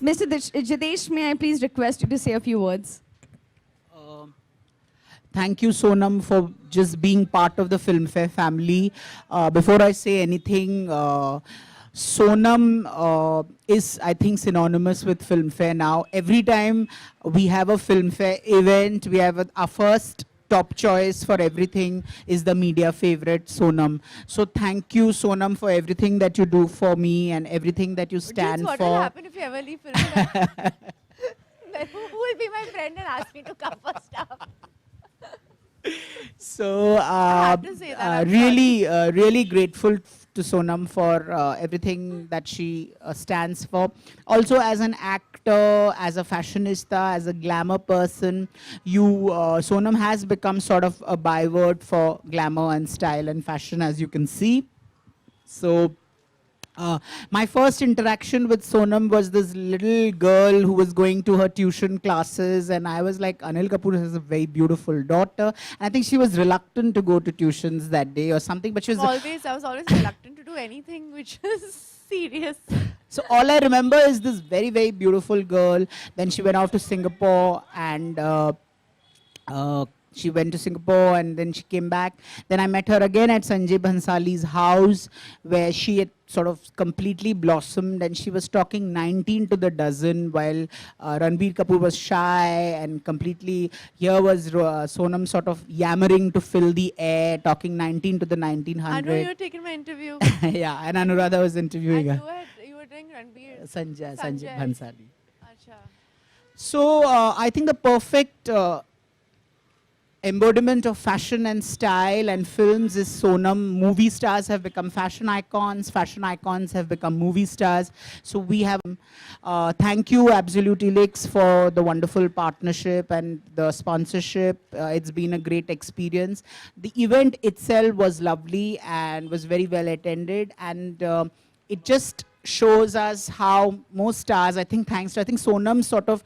Mr. Jadesh, may I please request you to say a few words? Thank you, Sonam, for just being part of the Filmfare family. Before I say anything, Sonam is, I think, synonymous with Filmfare now. Every time we have a Filmfare event, we have our first top choice for everything is the media favorite, Sonam. So thank you, Sonam, for everything that you do for me and everything that you stand What for. will happen if you ever leave Filmfare? Who will be my friend and ask me to come for stuff? So have to say that, really grateful to Sonam for everything that she stands for. Also as an actor, as a fashionista, as a glamour person, Sonam has become sort of a byword for glamour and style and fashion, as you can see. So my first interaction with Sonam was this little girl who was going to her tuition classes, and I was like, Anil Kapoor has a very beautiful daughter. And I think she was reluctant to go to tuitions that day or something, but she was I was always reluctant to do anything which is serious. So all I remember is this very, very beautiful girl. Then she went out to Singapore and she went to Singapore and then she came back. Then I met her again at Sanjay Bhansali's house where she had sort of completely blossomed and she was talking 19 to the dozen while Ranbir Kapoor was shy and completely, here was Sonam sort of yammering to fill the air, talking 19 to the 1900. I know you were taking my interview. Yeah, and Anuradha was interviewing And her. you were doing Ranbir. Sanjay Bhansali. Acha. So I think the perfect embodiment of fashion and style and films is Sonam. Movie stars have become fashion icons have become movie stars. So we have, thank you Absolute Elix for the wonderful partnership and the sponsorship. It's been a great experience. The event itself was lovely and was very well attended, and it just shows us how most stars, I think Sonam sort of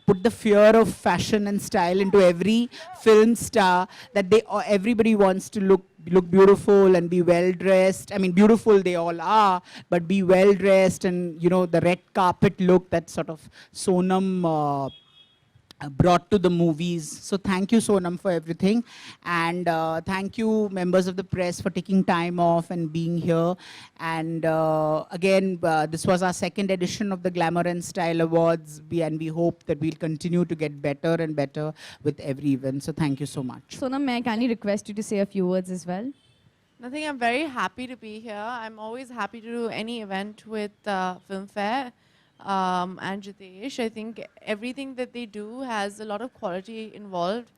put the fear of fashion and style into every film star, that everybody wants to look beautiful and be well dressed. I mean, beautiful they all are, but be well dressed, and you know, the red carpet look that sort of Sonam brought to the movies. So thank you, Sonam, for everything. And thank you, members of the press, for taking time off and being here. And again, this was our second edition of the Glamour and Style Awards, and we hope that we'll continue to get better and better with every event. So thank you so much. Sonam, may I kindly request you to say a few words as well? Nothing, I'm very happy to be here. I'm always happy to do any event with Filmfare. And Jadesh, I think everything that they do has a lot of quality involved,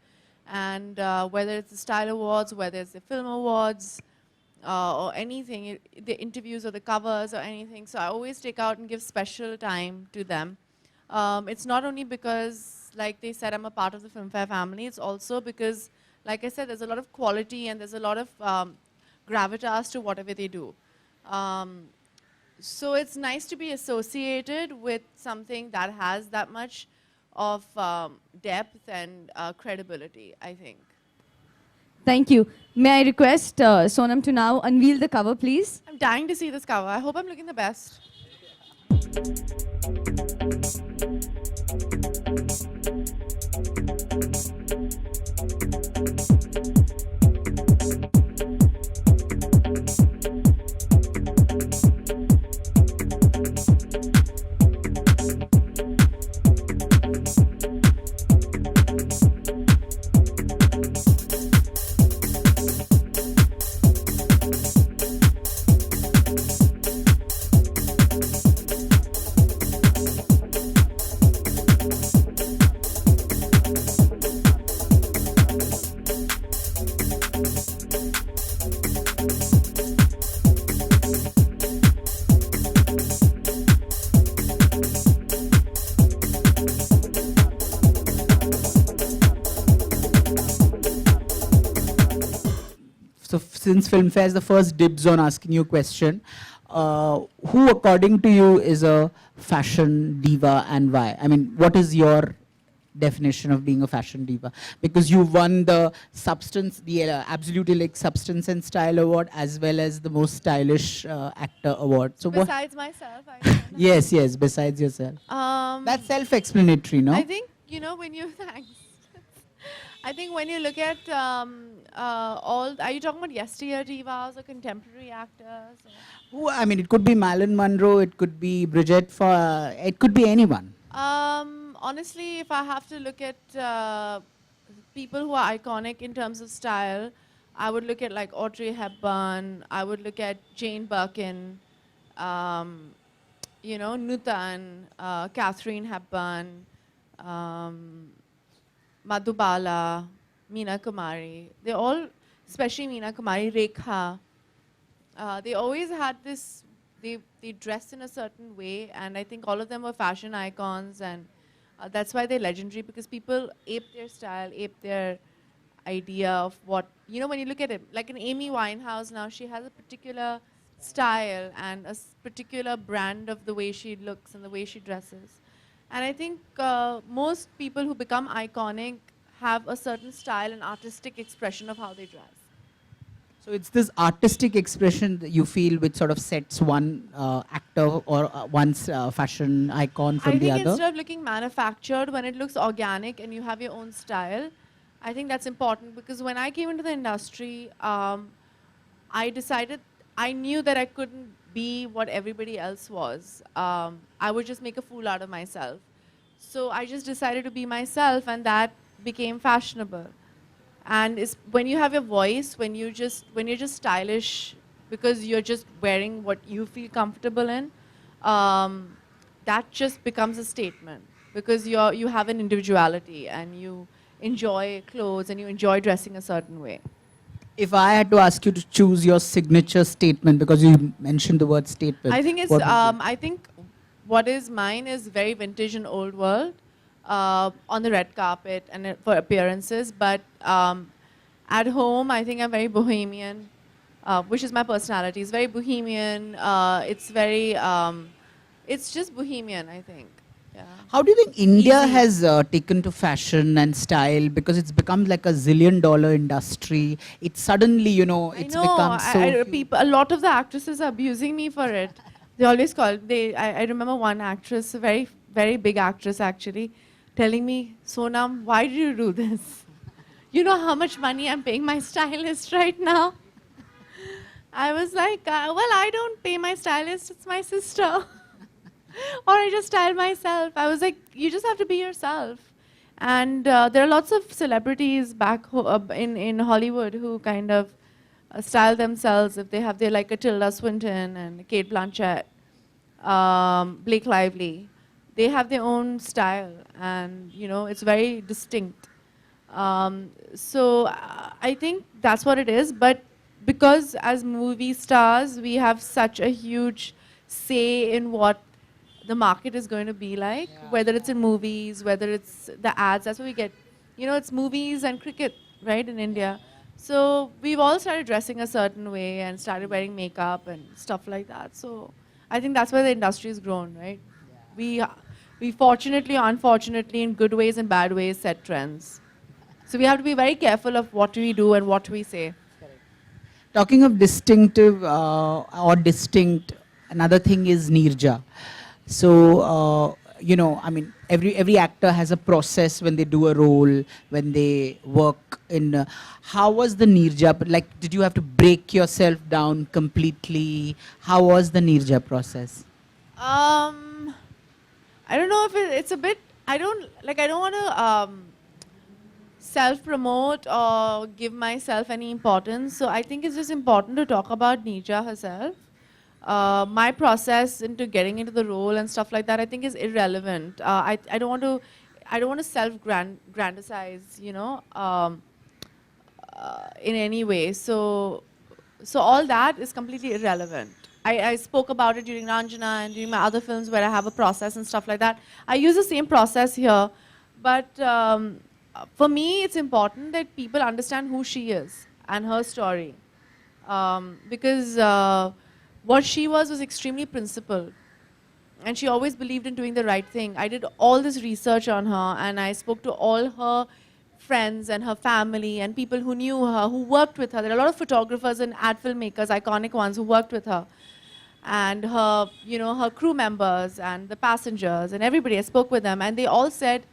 and whether it's the Style Awards, whether it's the Film Awards, or anything, the interviews or the covers or anything, so I always take out and give special time to them. It's not only because, like they said, I'm a part of the Filmfare family, it's also because, like I said, there's a lot of quality and there's a lot of gravitas to whatever they do. So it's nice to be associated with something that has that much of depth and credibility, I think. Thank you. May I request Sonam to now unveil the cover, please? I'm dying to see this cover. I hope I'm looking the best. So since Filmfare is the first dibs on asking you a question, who according to you is a fashion diva and why? I mean, what is your definition of being a fashion diva? Because you won the Absolutely like Substance and Style Award as well as the most stylish actor award. So what? Besides myself, I don't know. Yes, yes. Besides yourself, that's self-explanatory, no? I think, you know, when you, thanks. I think when you look at are you talking about yesteryear divas or contemporary actors? Or? Who? I mean, it could be Marilyn Monroe. It could be Bridget. It could be anyone. Honestly, if I have to look at people who are iconic in terms of style, I would look at like Audrey Hepburn. I would look at Jane Birkin. You know, Nutan, Catherine Hepburn, Madhubala, Meena Kumari. They all, especially Meena Kumari, Rekha, they always had this, they dressed in a certain way, and I think all of them were fashion icons, and that's why they're legendary, because people ape their style, ape their idea of what, you know, when you look at it, like an Amy Winehouse now, she has a particular style and a particular brand of the way she looks and the way she dresses. And I think most people who become iconic have a certain style and artistic expression of how they dress. So it's this artistic expression that you feel which sort of sets one actor or one's fashion icon from the I think other? instead of looking manufactured, when it looks organic and you have your own style, I think that's important, because when I came into the industry, I knew that I couldn't be what everybody else was. I would just make a fool out of myself. So I just decided to be myself, and that became fashionable. And it's when you have your voice, when you're just stylish because you're just wearing what you feel comfortable in, that just becomes a statement, because you have an individuality and you enjoy clothes and you enjoy dressing a certain way. If I had to ask you to choose your signature statement, because you mentioned the word statement, I think it's what would it be? I think what is mine is very vintage and old world, on the red carpet and for appearances. But at home, I think I'm very bohemian, which is my personality. It's very bohemian. It's just bohemian, I think. Yeah. How do you think India Easy. has taken to fashion and style? Because it's become like a zillion-dollar industry. It's suddenly, you know, it's become so huge. A lot of the actresses are abusing me for it. They always call. I remember one actress, a very very big actress actually, telling me, "Sonam, why did you do this? You know how much money I'm paying my stylist right now." I was like, "Well, I don't pay my stylist. It's my sister." Or I just style myself. I was like, you just have to be yourself. And there are lots of celebrities back in Hollywood who kind of style themselves. If they have their like a Tilda Swinton and Kate Blanchett, Blake Lively, they have their own style, and you know it's very distinct. I think that's what it is. But because as movie stars, we have such a huge say in what the market is going to be like, whether it's in movies, whether it's the ads. That's what we get. You know, it's movies and cricket, right, in India. So we've all started dressing a certain way and started wearing makeup and stuff like that. So I think that's where the industry has grown, right? We fortunately or unfortunately, in good ways and bad ways, set trends. So we have to be very careful of what we do and what we say. Talking of distinctive or distinct, another thing is Nirja. So, you know, I mean, every actor has a process when they do a role, when they work in. How was the Nirja? Like, did you have to break yourself down completely? How was the Nirja process? I don't know if it's a bit. I don't want to self-promote or give myself any importance. So I think it's just important to talk about Nirja herself. My process into getting into the role and stuff like that, I think is irrelevant. I don't want to self-grandize, you know, in any way. So all that is completely irrelevant. I spoke about it during Ranjana and during my other films where I have a process and stuff like that. I use the same process here, but for me, it's important that people understand who she is and her story, because what she was extremely principled. And she always believed in doing the right thing. I did all this research on her, and I spoke to all her friends and her family and people who knew her, who worked with her. There are a lot of photographers and ad filmmakers, iconic ones, who worked with her. And her, her crew members and the passengers and everybody, I spoke with them, and they all said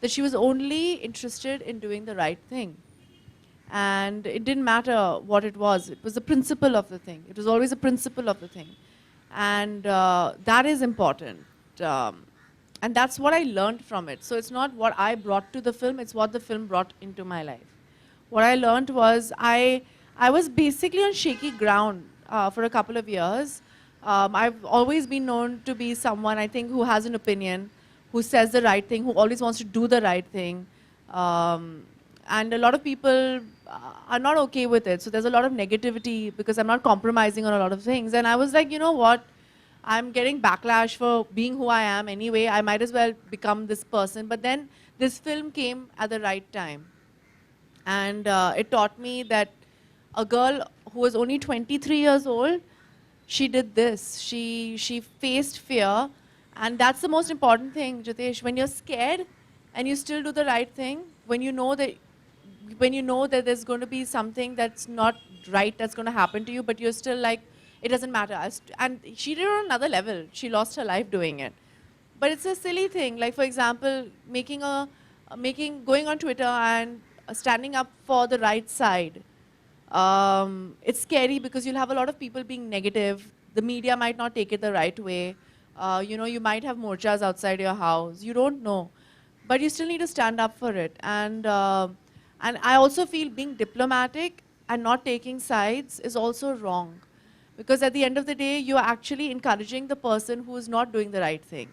that she was only interested in doing the right thing. And it didn't matter what it was the principle of the thing. It was always a principle of the thing. And that is important. And that's what I learned from it. So it's not what I brought to the film, it's what the film brought into my life. What I learned was I was basically on shaky ground for a couple of years. I've always been known to be someone, I think, who has an opinion, who says the right thing, who always wants to do the right thing. And a lot of people are not okay with it. So there's a lot of negativity because I'm not compromising on a lot of things. And I was like, you know what? I'm getting backlash for being who I am anyway. I might as well become this person. But then this film came at the right time. And it taught me that a girl who was only 23 years old, she did this. She faced fear. And that's the most important thing, Jitesh. When you're scared and you still do the right thing, when you know that there's going to be something that's not right that's going to happen to you, but you're still like, it doesn't matter. And she did it on another level. She lost her life doing it. But it's a silly thing. Like, for example, going on Twitter and standing up for the right side. It's scary because you'll have a lot of people being negative. The media might not take it the right way. You might have morchas outside your house. You don't know. But you still need to stand up for it. And I also feel being diplomatic and not taking sides is also wrong. Because at the end of the day, you're actually encouraging the person who is not doing the right thing.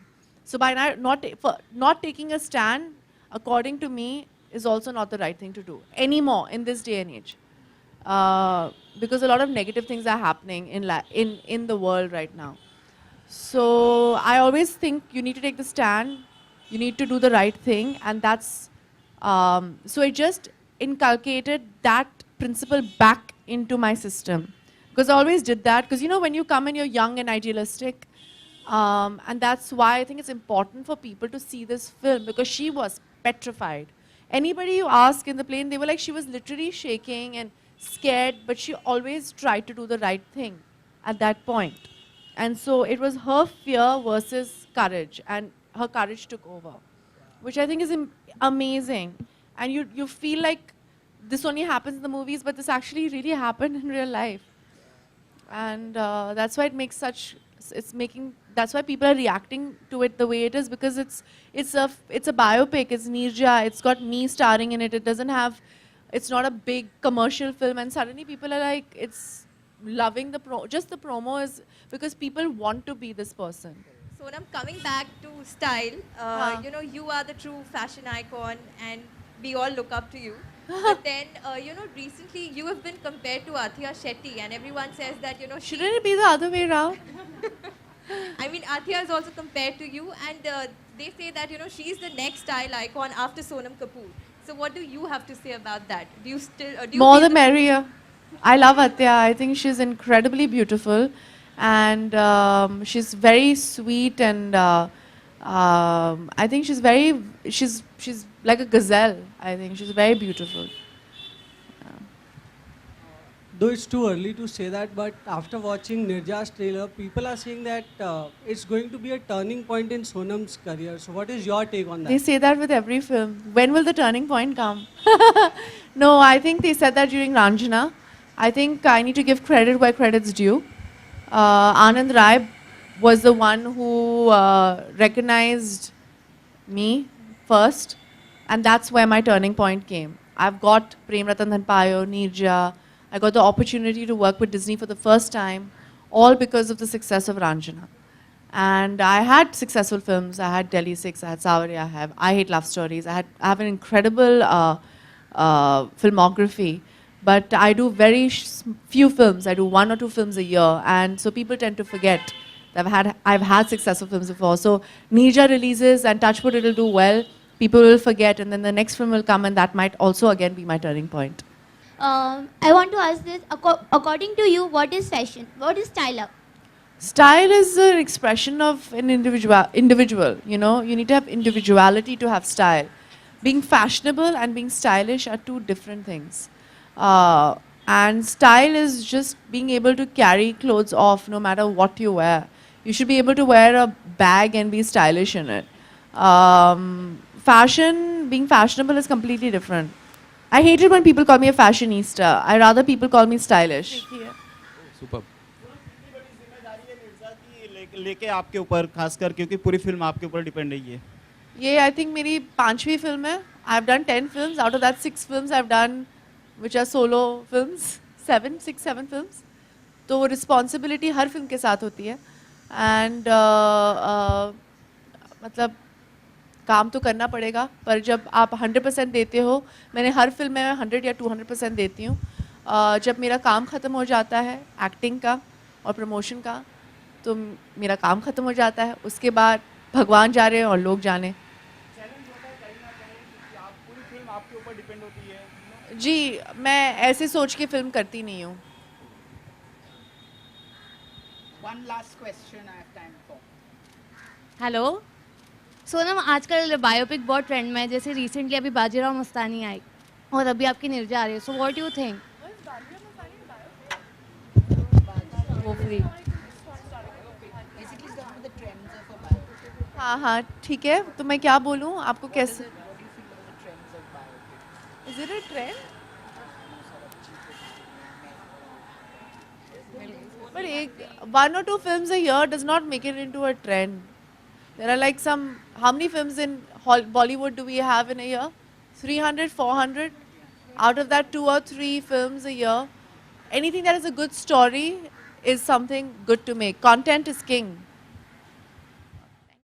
So by not taking a stand, according to me, is also not the right thing to do anymore in this day and age. Because a lot of negative things are happening in the world right now. So I always think you need to take the stand, you need to do the right thing, and that's, so I just inculcated that principle back into my system. Because I always did that, because when you come and you're young and idealistic, and that's why I think it's important for people to see this film, because she was petrified. Anybody you ask in the plane, they were like, she was literally shaking and scared, but she always tried to do the right thing at that point. And so it was her fear versus courage, and her courage took over, which I think is amazing. And you feel like this only happens in the movies, but this actually really happened in real life. And that's why that's why people are reacting to it the way it is, because it's a biopic, it's Neerja, it's got me starring in it, it's not a big commercial film, and suddenly people are like, it's loving just the promo is because people want to be this person. Sonam, coming back to style, you are the true fashion icon and we all look up to you. But then, recently you have been compared to Athiya Shetty and everyone says that, Shouldn't it be the other way around? I mean, Athiya is also compared to you, and they say that, she's the next style icon after Sonam Kapoor. So what do you have to say about that? Do you still... do you More feel the merrier. I love Athiya. I think she's incredibly beautiful. And she's very sweet, and I think she's like a gazelle. I think she's very beautiful. Though it's too early to say that, but after watching Nirja's trailer, people are saying that it's going to be a turning point in Sonam's career. So what is your take on that? They say that with every film. When will the turning point come? No, I think they said that during Ranjana. I think I need to give credit where credit's due. Anand Rai was the one who recognized me first, and that's where my turning point came. I've got Prem Ratan Dhan Payo, Neerja. I got the opportunity to work with Disney for the first time, all because of the success of Ranjana. And I had successful films. I had Delhi 6, I had Savarya, I Hate Love Stories. I have an incredible filmography. But I do very few films. I do 1 or 2 films a year. And so people tend to forget that I've had successful films before. So Neerja releases and Touch Wood, it'll do well. People will forget, and then the next film will come, and that might also again be my turning point. I want to ask this. According to you, what is fashion? What is style? Style is an expression of an individual. You know, you need to have individuality to have style. Being fashionable and being stylish are two different things. Uh, and style is just being able to carry clothes off no matter what you wear. You should be able to wear a bag and be stylish in it. Fashion, being fashionable is completely different. I hate it when people call me a fashionista. I rather people call me stylish. Super लेके आपके ऊपर खासकर क्योंकि पूरी film आपके ऊपर depend रही है ये आई थिंक मेरी 5वीं फिल्म है. I have done 10 films. Out of that 6 films I have done which are solo films. 7 films. तो वो रिस्पॉन्सिबिलिटी हर फिल्म के साथ होती है. एंड मतलब काम तो करना पड़ेगा, पर जब आप 100% देते हो, मैंने हर फिल्म में 100 या 200% देती हूँ. जब मेरा काम ख़त्म हो जाता है एक्टिंग का और प्रमोशन का, तो मेरा काम ख़त्म हो जाता है. उसके बाद भगवान जा रहे हैं और लोग जाने. पूरी फिल्म आपके ऊपर डिपेंड होती है. जी, मैं ऐसे सोच के फिल्म करती नहीं हूँ. One last question I have time for. Hello Sonam, आजकल बायोपिक बहुत ट्रेंड में है. जैसे रिसेंटली अभी बाजीराव मस्तानी आई और अभी आपकी निर्जा आ रही है. So what you think? वो फ्री. हाँ हाँ ठीक है. तो मैं क्या बोलूँ आपको? कैसे is it a trend? But one or two films a year does not make it into a trend. There are like how many films in Bollywood do we have in a year? 300, 400? Out of that, 2 or 3 films a year. Anything that is a good story is something good to make. Content is king.